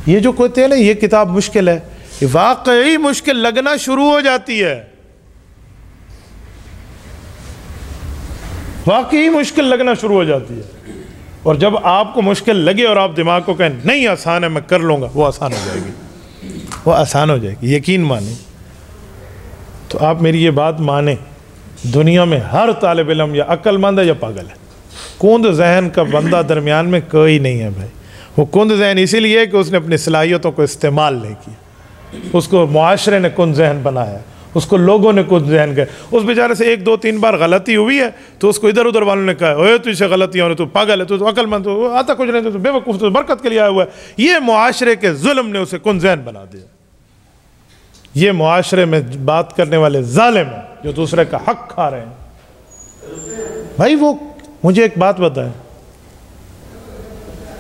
یہ جو کہتے ہیں نا یہ کتاب مشکل ہے، واقعی مشکل لگنا شروع ہو جاتی ہے، واقعی مشکل لگنا شروع ہو جاتی ہے۔ اور جب آپ کو مشکل لگے اور آپ دماغ کو کہیں نہیں آسان ہے میں کر لوں گا، وہ آسان ہو جائے گی، وہ آسان ہو جائے گی، یقین مانیں۔ تو آپ میری یہ بات مانیں، دنیا میں ہر طالب علم یا عقل مند ہے یا پاگل ہے، کند ذہن کا بندہ درمیان میں کوئی نہیں ہے بھائی۔ وہ کند ذہن اسی لیے ہے کہ اس نے اپنی صلاحیتوں کو استعمال نہیں کیا، اس کو معاشرے نے کند ذہن بنایا، اس کو لوگوں نے کند ذہن کہا۔ اس بیچارے سے 1 2 3 بار غلطی ہوئی ہے تو اس کو ادھر ادھر والوں نے کہا اوے تجھ سے غلطیاں ہو رہی، تو پاگل ہے، تو عقل مند، تو آتا کچھ نہیں، تو بے وقوف، تو برکت کے لیے آیا ہوا ہے۔ یہ معاشرے کے ظلم نے اسے کند ذہن بنا دیا۔ یہ معاشرے میں بات کرنے والے ظالم ہیں جو دوسرے کا حق کھا رہے ہیں۔ بھائی وہ مجھے ایک بات بتائیں،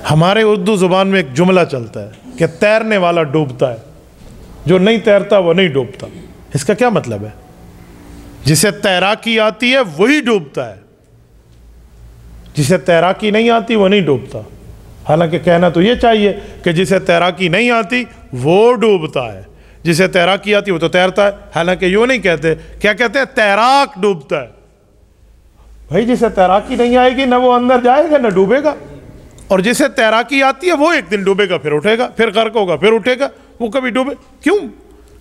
ہمارے اردو زبان میں ایک جملہ چلتا ہے کہ تیرنے والا ڈوبتا ہے، جو نہیں تیرتا وہ نہیں ڈوبتا۔ اس کا کیا مطلب ہے؟ جسے تیراکی آتی ہے وہی ڈوبتا ہے، جسے تیراکی نہیں آتی وہ نہیں ڈوبتا۔ حالانکہ کہنا تو یہ چاہیے کہ جسے تیراکی نہیں آتی وہ ڈوبتا ہے، جسے تیراکی آتی وہ تو تیرتا ہے۔ حالانکہ یوں نہیں کہتے، کیا کہتے ہیں؟ تیراک ڈوبتا ہے۔ بھائی جسے تیراکی نہیں آئے گی نہ وہ اندر جائے گا نہ ڈوبے گا، اور جسے تیراکی آتی ہے وہ ایک دن ڈوبے گا پھر اٹھے گا، پھر غرق ہوگا پھر اٹھے گا، وہ کبھی ڈوبے کیوں؟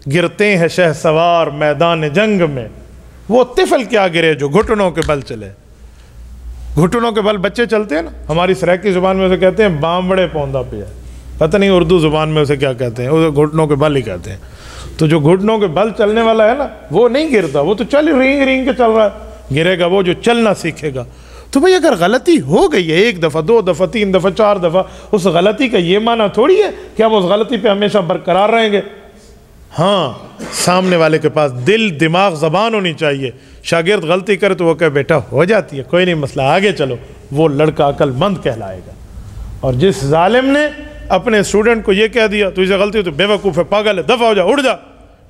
گرتے ہیں شہسوار میدان جنگ میں، وہ طفل کیا گرے جو گھٹنوں کے بل چلے۔ گھٹنوں کے بل بچے چلتے ہیں نا، ہماری سرائکی زبان میں اسے کہتے ہیں بامبڑے پوندا پہ ہے، پتہ نہیں اردو زبان میں اسے کیا کہتے ہیں، اسے گھٹنوں کے بل ہی کہتے ہیں۔ تو جو گھٹنوں کے بل چلنے والا ہے نا وہ نہیں گرتا، وہ تو چل رینگ رینگ کے چل رہا ہے، گرے گا وہ جو چلنا سیکھے گا۔ تو بھئی اگر غلطی ہو گئی ہے 1 دفعہ 2 دفعہ 3 دفعہ 4 دفعہ، اس غلطی کا یہ معنی تھوڑی ہے کہ آپ اس غلطی پہ ہمیشہ برقرار رہیں گے۔ ہاں سامنے والے کے پاس دل دماغ زبان ہونی چاہیے، شاگرد غلطی کرے تو وہ کہے بیٹا ہو جاتی ہے کوئی نہیں مسئلہ آگے چلو، وہ لڑکا عقل مند کہلائے گا۔ اور جس ظالم نے اپنے اسٹوڈنٹ کو یہ کہہ دیا تو اسے غلطی ہو تو بے وقوف ہے، پاگل ہے، دفع ہو جا، اڑ جا،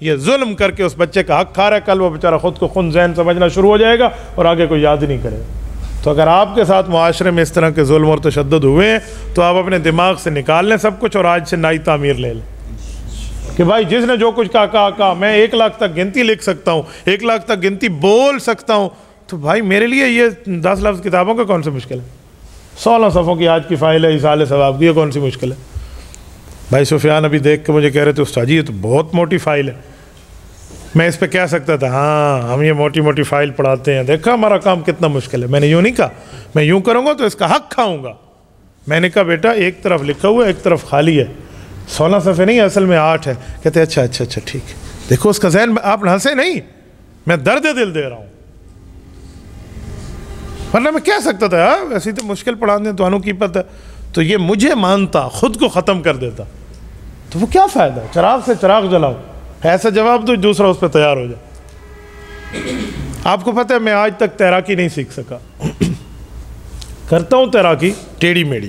یہ ظلم کر کے اس بچے کا حق کھا رہا ہے، کل وہ بیچارہ خود کو خون ذہن سمجھنا شروع ہو جائے گا اور آگے کوئی یاد ہی نہیں کرے گا۔ تو اگر آپ کے ساتھ معاشرے میں اس طرح کے ظلم اور تشدد ہوئے ہیں تو آپ اپنے دماغ سے نکال لیں سب کچھ اور آج سے نئی تعمیر لے لیں کہ بھائی جس نے جو کچھ کہا میں 1 لاکھ تک گنتی لکھ سکتا ہوں، 1 لاکھ تک گنتی بول سکتا ہوں، تو بھائی میرے لیے یہ 10 لفظ کتابوں کا کون سی مشکل ہے؟ 16 صفحوں کی آج کی فائل ہے ایصال ثواب کی، یہ کون سی مشکل ہے؟ بھائی سفیان ابھی دیکھ کے مجھے کہہ رہے تھے استاد جی یہ تو بہت موٹی فائل ہے، میں اس پہ کہہ سکتا تھا ہاں ہم یہ موٹی موٹی فائل پڑھاتے ہیں، دیکھا ہمارا کام کتنا مشکل ہے۔ میں نے یوں نہیں کہا، میں یوں کروں گا تو اس کا حق کھاؤں گا۔ میں نے کہا بیٹا ایک طرف لکھا ہوا ہے ایک طرف خالی ہے، 16 صفحے نہیں اصل میں 8 ہے۔ کہتے اچھا ٹھیک ہے، دیکھو اس کا ذہن، آپ ہنسے نہیں، میں درد دل دے رہا ہوں، ورنہ میں کہہ سکتا تھا ایسی تو مشکل پڑھا دیں تو انو کی پتہ، تو یہ مجھے مانتا خود کو ختم کر دیتا تو وہ کیا فائدہ ہے؟ چراغ سے چراغ جلاؤ، ایسا جواب دو دوسرا اس پہ تیار ہو جائے۔ آپ کو پتہ ہے میں آج تک تیراکی نہیں سیکھ سکا، کرتا ہوں تیراکی ٹیڑھی میڑھی،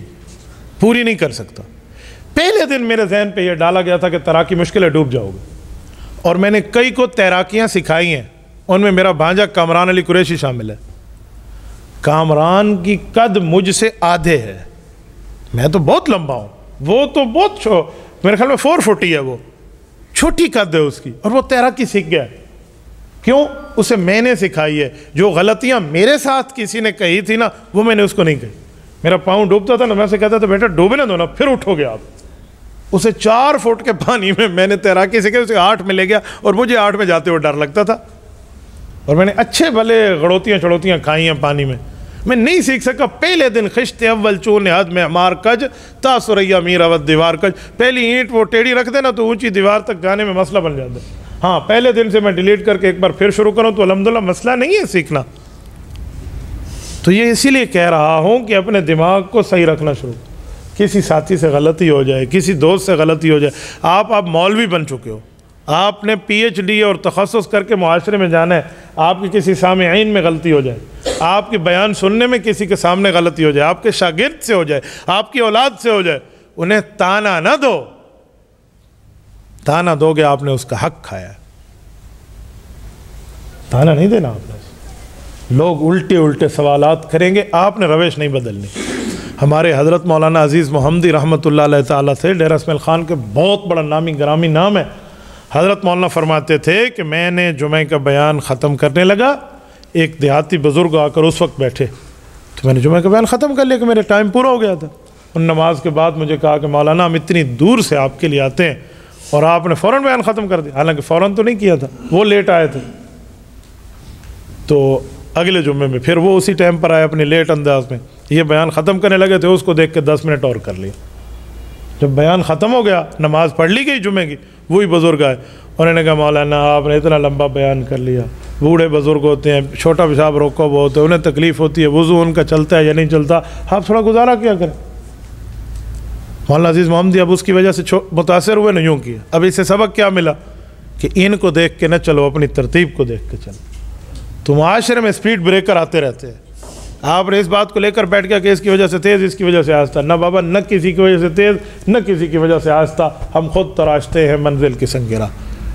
پوری نہیں کر سکتا۔ پہلے دن میرے ذہن پہ یہ ڈالا گیا تھا کہ تیراکی مشکل ہے، ڈوب جاؤ گے، اور میں نے کئی کو تیراکیاں سکھائی ہیں، ان میں میرا بھانجا کامران علی قریشی شامل ہے۔ کامران کی قد مجھ سے آدھے ہے، میں تو بہت لمبا ہوں، وہ تو بہت میرے خیال میں 4 فٹ ہی ہے، وہ چھوٹی قد ہے اس کی، اور وہ تیراکی سیکھ گیا۔ کیوں؟ اسے میں نے سکھائی ہے، جو غلطیاں میرے ساتھ کسی نے کہی تھی نا وہ میں نے اس کو نہیں کہی۔ میرا پاؤں ڈوبتا تھا نا، میں اسے کہتا تھا بیٹا ڈوبے نہ دو نا، پھر اٹھو گے آپ۔ اسے 4 فٹ کے پانی میں نے تیراکی سیکھی، اسے 8 میں لے گیا، اور مجھے 8 میں جاتے ہوئے ڈر لگتا تھا، اور میں نے اچھے بھلے غڑوتیاں چڑوتیاں کھائی ہیں پانی میں نہیں سیکھ سکا۔ پہلے دن خشت اول چون حد میں مار کج تا سریا میر اود دیوار کج، پہلی اینٹ وہ ٹیڑھی رکھ دینا تو اونچی دیوار تک جانے میں مسئلہ بن جاتا ہے۔ ہاں پہلے دن سے میں ڈیلیٹ کر کے ایک بار پھر شروع کروں تو الحمدللہ مسئلہ نہیں ہے سیکھنا۔ تو یہ اسی لیے کہہ رہا ہوں کہ اپنے دماغ کو صحیح رکھنا شروع، کسی ساتھی سے غلطی ہو جائے، کسی دوست سے غلطی ہو جائے، آپ مولوی بن چکے ہو، آپ نے PhD اور تخصص کر کے معاشرے میں جانا ہے، آپ کی کسی سامعین میں غلطی ہو جائے، آپ کی بیان سننے میں کسی کے سامنے غلطی ہو جائے، آپ کے شاگرد سے ہو جائے، آپ کی اولاد سے ہو جائے، انہیں تانا نہ دو، تانا دو گے آپ نے اس کا حق کھایا، تانا نہیں دینا آپ نے۔ لوگ الٹے الٹے سوالات کریں گے، آپ نے روش نہیں بدلنی۔ ہمارے حضرت مولانا عزیز محمدی رحمۃ اللہ علیہ تعالیٰ سے، ڈیرہ اسماعیل خان کے بہت بڑا نامی گرامی نام ہے، حضرت مولانا فرماتے تھے کہ میں نے جمعہ کا بیان ختم کرنے لگا، ایک دیہاتی بزرگ آ کر اس وقت بیٹھے تو میں نے جمعہ کا بیان ختم کر لیا کہ میرے ٹائم پورا ہو گیا تھا۔ ان نماز کے بعد مجھے کہا کہ مولانا ہم اتنی دور سے آپ کے لیے آتے ہیں اور آپ نے فوراً بیان ختم کر دیا، حالانکہ فوراً تو نہیں کیا تھا، وہ لیٹ آئے تھے۔ تو اگلے جمعے میں پھر وہ اسی ٹائم پر آئے اپنے لیٹ انداز میں، یہ بیان ختم کرنے لگے تھے، اس کو دیکھ کے 10 منٹ اور کر لیا۔ جب بیان ختم ہو گیا، نماز پڑھ لی گئی جمعے کی، وہی بزرگ آئے، انہوں نے کہا مولانا آپ نے اتنا لمبا بیان کر لیا، بوڑھے بزرگ ہوتے ہیں، چھوٹا پیشاب روکا ہوا ہوتا ہے، انہیں تکلیف ہوتی ہے، وضو ان کا چلتا ہے یا نہیں چلتا، آپ تھوڑا گزارا کیا کریں۔ مولانا عزیز محمدی اب اس کی وجہ سے متاثر ہوئے، نہیں کیا۔ اب اس سے سبق کیا ملا کہ ان کو دیکھ کے نہ چلو، اپنی ترتیب کو دیکھ کے چلو۔ تو معاشرے میں سپیڈ بریکر آتے رہتے ہیں، آپ نے اس بات کو لے کر بیٹھ گیا کہ اس کی وجہ سے تیز، اس کی وجہ سے آہستہ، نہ بابا، نہ کسی کی وجہ سے تیز، نہ کسی کی وجہ سے آہستہ، ہم خود تراشتے ہیں منزل کی سنگرا۔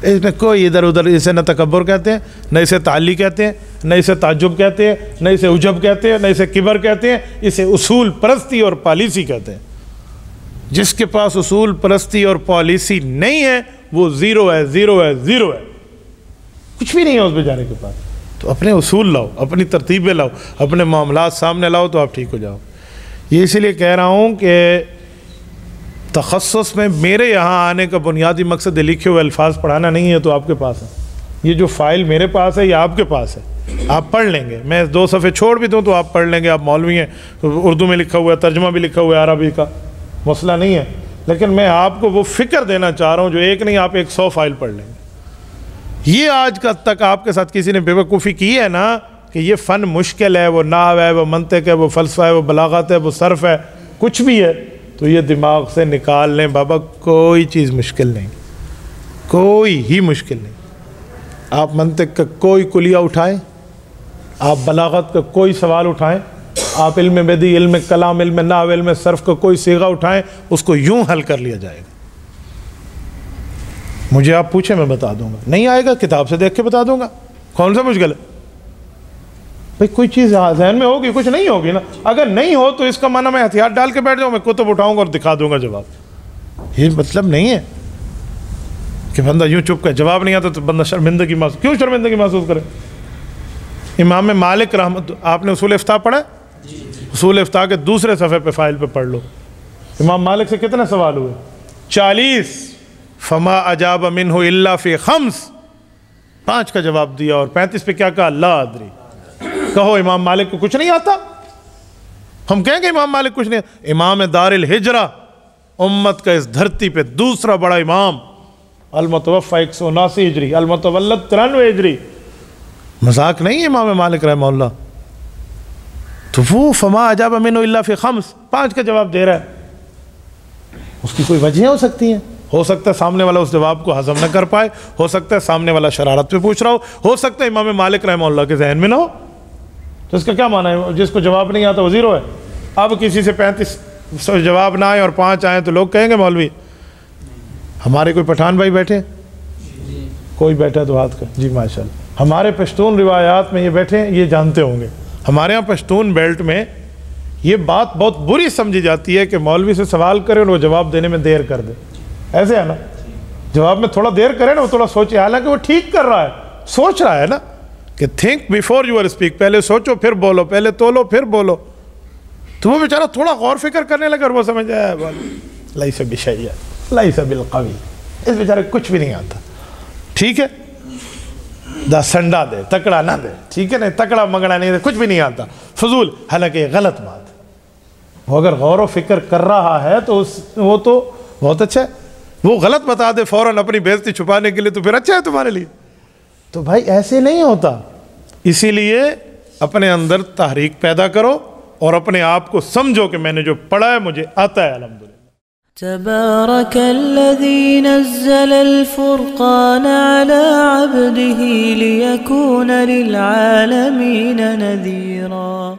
اس میں کوئی ادھر ادھر، اسے نہ تکبر کہتے ہیں، نہ اسے تعلی کہتے ہیں، نہ اسے تعجب کہتے ہیں، نہ اسے عجب کہتے ہیں، نہ اسے کبر کہتے ہیں، اسے اصول پرستی اور پالیسی کہتے ہیں۔ جس کے پاس اصول پرستی اور پالیسی نہیں ہے وہ زیرو ہے، زیرو ہے، زیرو ہے، کچھ بھی نہیں ہے اس بیچارے کے پاس۔ تو اپنے اصول لاؤ، اپنی ترتیبیں لاؤ، اپنے معاملات سامنے لاؤ تو آپ ٹھیک ہو جاؤ۔ یہ اسی لیے کہہ رہا ہوں کہ تخصص میں میرے یہاں آنے کا بنیادی مقصد لکھے ہوئے الفاظ پڑھانا نہیں ہے، تو آپ کے پاس ہے یہ جو فائل میرے پاس ہے، یہ آپ کے پاس ہے، آپ پڑھ لیں گے، میں 2 صفحے چھوڑ بھی دوں تو آپ پڑھ لیں گے، آپ مولوی ہیں، اردو میں لکھا ہوا ہے، ترجمہ بھی لکھا ہوا ہے عربی کا، مسئلہ نہیں ہے، لیکن میں آپ کو وہ فکر دینا چاہ رہا ہوں جو ایک نہیں، آپ 100 فائل پڑھ لیں گے۔ یہ آج تک آپ کے ساتھ کسی نے بے وقوفی کی ہے نا کہ یہ فن مشکل ہے، وہ نحو ہے، وہ منطق ہے، وہ فلسفہ ہے، وہ بلاغت ہے، وہ صرف ہے، کچھ بھی ہے، تو یہ دماغ سے نکال لیں بابا، کوئی چیز مشکل نہیں، کوئی ہی مشکل نہیں۔ آپ منطق کا کوئی کلیہ اٹھائیں، آپ بلاغت کا کوئی سوال اٹھائیں، آپ علم بدیع، علم کلام، علم نحو، علم صرف کا کوئی صیغہ اٹھائیں، اس کو یوں حل کر لیا جائے گا۔ مجھے آپ پوچھیں میں بتا دوں گا، نہیں آئے گا کتاب سے دیکھ کے بتا دوں گا، کون سا مشکل ہے بھئی؟ کوئی چیز ذہن میں ہوگی، کچھ نہیں ہوگی نا، اگر نہیں ہو تو اس کا معنی میں ہتھیار ڈال کے بیٹھ جاؤں، میں کتب اٹھاؤں گا اور دکھا دوں گا جواب۔ یہ مطلب نہیں ہے کہ بندہ یوں چپ کر جواب نہیں آتا تو بندہ شرمندگی محسوس، کیوں شرمندگی محسوس کرے؟ امام مالک رحمت، آپ نے اصول افتاء پڑھا ہے؟ اصول افتاء کے دوسرے صفحے پہ فائل پہ پڑھ لو، امام مالک سے کتنے سوال ہوئے؟ 40۔ فما اجاب منہ الا فی 5، 5 کا جواب دیا، اور 35 پہ کیا کہا؟ لا ادری۔ کہو امام مالک کو کچھ نہیں آتا؟ ہم کہیں گے امام مالک کچھ نہیں آتا؟ امام دار الہجرہ، امت کا اس دھرتی پہ دوسرا بڑا امام، المتوفی 179 ہجری، المتولد 93 ہجری، مذاق نہیں ہے امام مالک رحمہ اللہ۔ تو وہ فما اجاب منہ الا فی 5، 5 کا جواب دے رہا ہے، اس کی کوئی وجہ ہو سکتی ہیں، ہو سکتا ہے سامنے والا اس جواب کو ہضم نہ کر پائے، ہو سکتا ہے سامنے والا شرارت پہ پوچھ رہا ہو سکتا ہے امام مالک رحمہ اللہ کے ذہن میں نہ ہو، تو اس کا کیا معنی ہے؟ جس کو جواب نہیں آتا وہ زیرو ہے۔ اب کسی سے 35 جواب نہ آئے اور 5 آئیں تو لوگ کہیں گے مولوی، ہمارے کوئی پٹھان بھائی بیٹھے، کوئی بیٹھا تو ہاتھ کا، جی ماشاءاللہ، ہمارے پشتون روایات میں یہ بیٹھے ہیں، یہ جانتے ہوں گے، ہمارے ہاں پشتون بیلٹ میں یہ بات بہت بری سمجھی جاتی ہے کہ مولوی سے سوال کرے اور وہ جواب دینے میں دیر کر دے، ایسے ہے نا، جواب میں تھوڑا دیر کرے نا، وہ تھوڑا سوچے، حالانکہ وہ ٹھیک کر رہا ہے، سوچ رہا ہے نا کہ think before you are speak, پہلے سوچو پھر بولو، پہلے تولو پھر بولو، تو وہ بیچارہ تھوڑا غور فکر کرنے لگا اور وہ سمجھ آیا لیس بشیء لیس بالقوی، اس بیچارے کچھ بھی نہیں آتا، ٹھیک ہے، دا سنڈا دے تکڑا نہ دے، ٹھیک ہے نا، تکڑا مگڑا نہیں دے، کچھ بھی نہیں آتا، فضول، حالانکہ یہ غلط بات ہے۔ وہ اگر غور و فکر کر رہا ہے تو وہ تو بہت اچھا ہے، وہ غلط بتا دے فوراً اپنی بے عزتی چھپانے کے لیے تو پھر اچھا ہے تمہارے لیے، تو بھائی ایسے نہیں ہوتا۔ اسی لیے اپنے اندر تحریک پیدا کرو اور اپنے آپ کو سمجھو کہ میں نے جو پڑھا ہے مجھے آتا ہے الحمدللہ۔ تبارك الذي نزل الفرقان على عبده ليكون للعالمين نذيرا